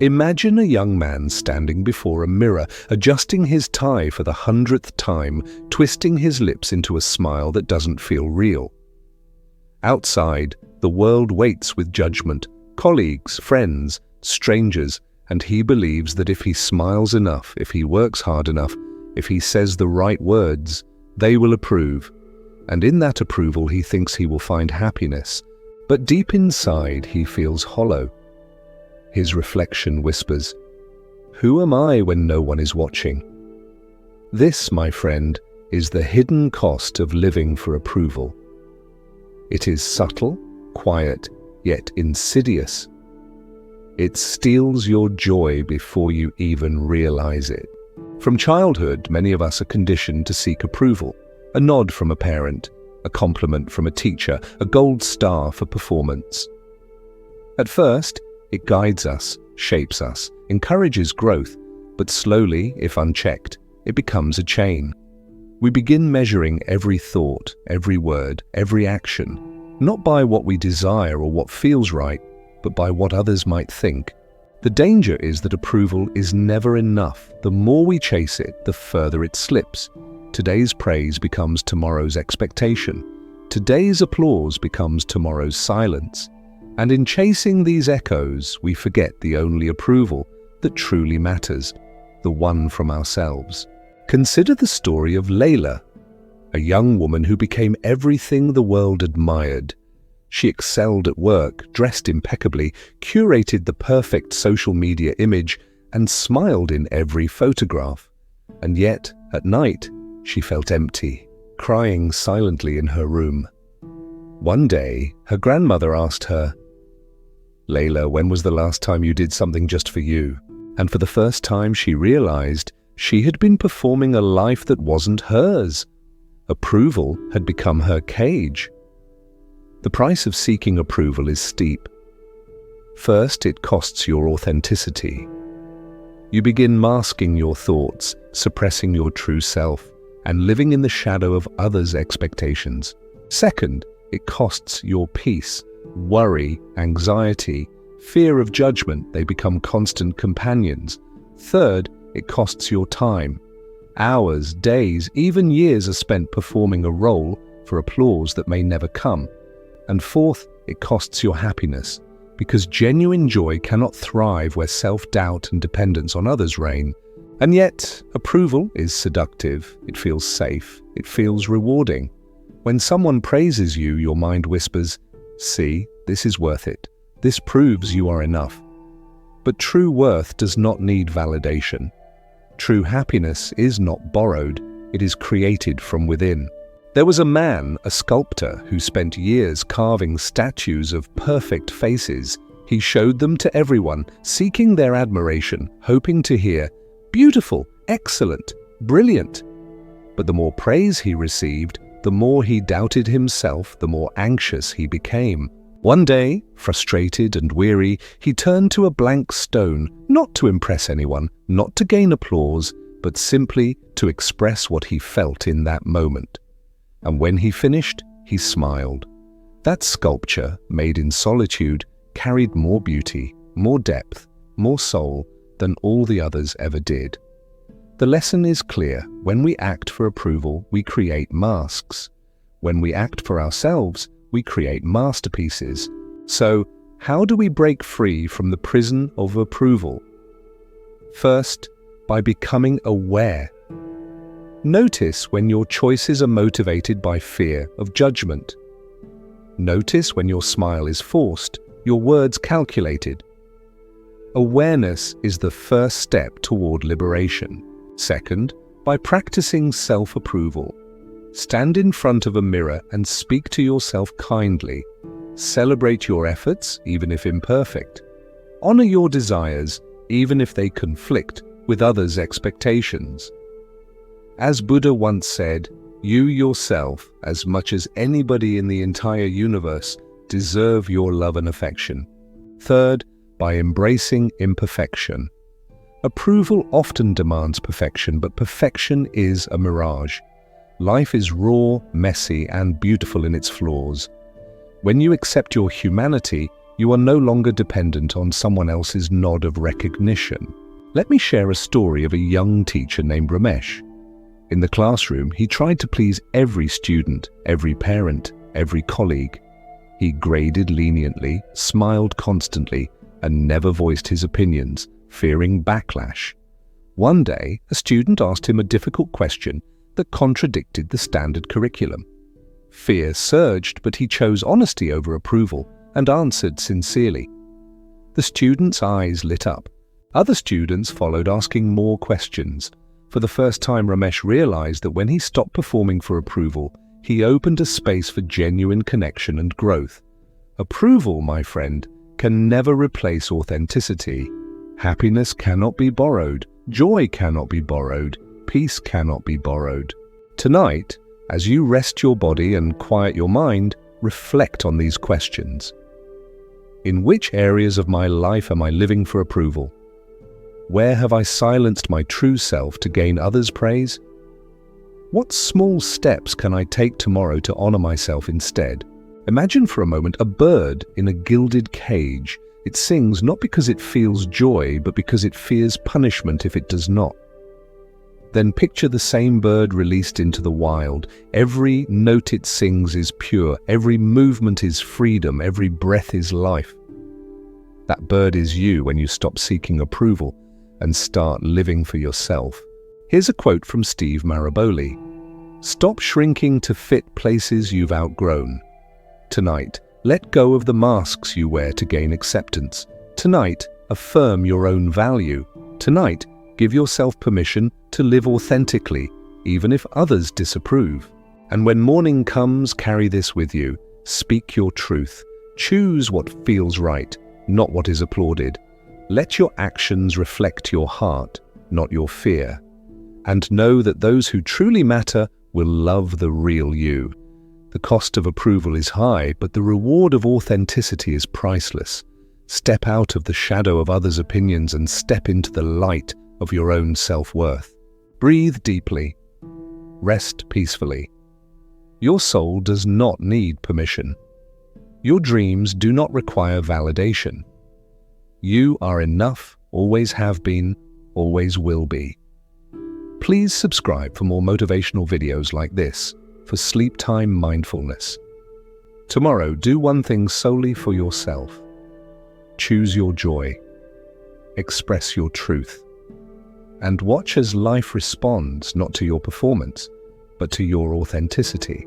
Imagine a young man standing before a mirror, adjusting his tie for the 100th time, twisting his lips into a smile that doesn't feel real. Outside, the world waits with judgment, colleagues, friends, strangers, and he believes that if he smiles enough, if he works hard enough, if he says the right words, they will approve. And in that approval, he thinks he will find happiness. But deep inside, he feels hollow. His reflection whispers, "Who am I when no one is watching?" This, my friend, is the hidden cost of living for approval. It is subtle, quiet, yet insidious. It steals your joy before you even realize it. From childhood, many of us are conditioned to seek approval. A nod from a parent, a compliment from a teacher, a gold star for performance. At first, it guides us, shapes us, encourages growth, but slowly, if unchecked, it becomes a chain. We begin measuring every thought, every word, every action, not by what we desire or what feels right, but by what others might think. The danger is that approval is never enough. The more we chase it, the further it slips. Today's praise becomes tomorrow's expectation. Today's applause becomes tomorrow's silence. And in chasing these echoes, we forget the only approval that truly matters, the one from ourselves. Consider the story of Layla, a young woman who became everything the world admired. She excelled at work, dressed impeccably, curated the perfect social media image, and smiled in every photograph. And yet, at night, she felt empty, crying silently in her room. One day, her grandmother asked her, "Layla, when was the last time you did something just for you?" And for the first time, she realized she had been performing a life that wasn't hers. Approval had become her cage. The price of seeking approval is steep. First, it costs your authenticity. You begin masking your thoughts, suppressing your true self, and living in the shadow of others' expectations. Second, it costs your peace. Worry, anxiety, fear of judgment, they become constant companions. Third, it costs your time. Hours, days, even years are spent performing a role for applause that may never come. And fourth, it costs your happiness, because genuine joy cannot thrive where self-doubt and dependence on others reign. And yet, approval is seductive, it feels safe, it feels rewarding. When someone praises you, your mind whispers, "See, this is worth it. This proves you are enough." But true worth does not need validation. True happiness is not borrowed, it is created from within. There was a man, a sculptor, who spent years carving statues of perfect faces. He showed them to everyone, seeking their admiration, hoping to hear, "Beautiful, excellent, brilliant." But the more praise he received, the more he doubted himself, the more anxious he became. One day, frustrated and weary, he turned to a blank stone, not to impress anyone, not to gain applause, but simply to express what he felt in that moment. And when he finished, he smiled. That sculpture, made in solitude, carried more beauty, more depth, more soul than all the others ever did. The lesson is clear. When we act for approval, we create masks. When we act for ourselves, we create masterpieces. So, how do we break free from the prison of approval? First, by becoming aware. Notice when your choices are motivated by fear of judgment. Notice when your smile is forced, your words calculated. Awareness is the first step toward liberation. Second, by practicing self-approval. Stand in front of a mirror and speak to yourself kindly. Celebrate your efforts, even if imperfect. Honor your desires, even if they conflict with others' expectations. As Buddha once said, you yourself, as much as anybody in the entire universe, deserve your love and affection. Third, by embracing imperfection. Approval often demands perfection, but perfection is a mirage. Life is raw, messy, and beautiful in its flaws. When you accept your humanity, You are no longer dependent on someone else's nod of recognition. Let me share a story of a young teacher named Ramesh. In the classroom, he tried to please every student, every parent, every colleague. He graded leniently, smiled constantly, and never voiced his opinions, fearing backlash. One day, a student asked him a difficult question that contradicted the standard curriculum. Fear surged, but he chose honesty over approval and answered sincerely. The student's eyes lit up. Other students followed, asking more questions. For the first time, Ramesh realized that when he stopped performing for approval, he opened a space for genuine connection and growth. Approval, my friend, can never replace authenticity. Happiness cannot be borrowed. Joy cannot be borrowed. Peace cannot be borrowed. Tonight, as you rest your body and quiet your mind, reflect on these questions. In which areas of my life am I living for approval? Where have I silenced my true self to gain others' praise? What small steps can I take tomorrow to honor myself instead? Imagine for a moment a bird in a gilded cage. It sings not because it feels joy, but because it fears punishment if it does not. Then picture the same bird released into the wild. Every note it sings is pure. Every movement is freedom. Every breath is life. That bird is you when you stop seeking approval and start living for yourself. Here's a quote from Steve Maraboli. Stop shrinking to fit places you've outgrown. Tonight, let go of the masks you wear to gain acceptance. Tonight, affirm your own value. Tonight, give yourself permission to live authentically, even if others disapprove. And when morning comes, carry this with you. Speak your truth. Choose what feels right, not what is applauded. Let your actions reflect your heart, not your fear. And know that those who truly matter will love the real you. The cost of approval is high, but the reward of authenticity is priceless. Step out of the shadow of others' opinions and step into the light of your own self-worth. Breathe deeply. Rest peacefully. Your soul does not need permission. Your dreams do not require validation. You are enough, always have been, always will be. Please subscribe for more motivational videos like this for sleep time mindfulness. Tomorrow, do one thing solely for yourself. Choose your joy. Express your truth. And watch as life responds not to your performance, but to your authenticity.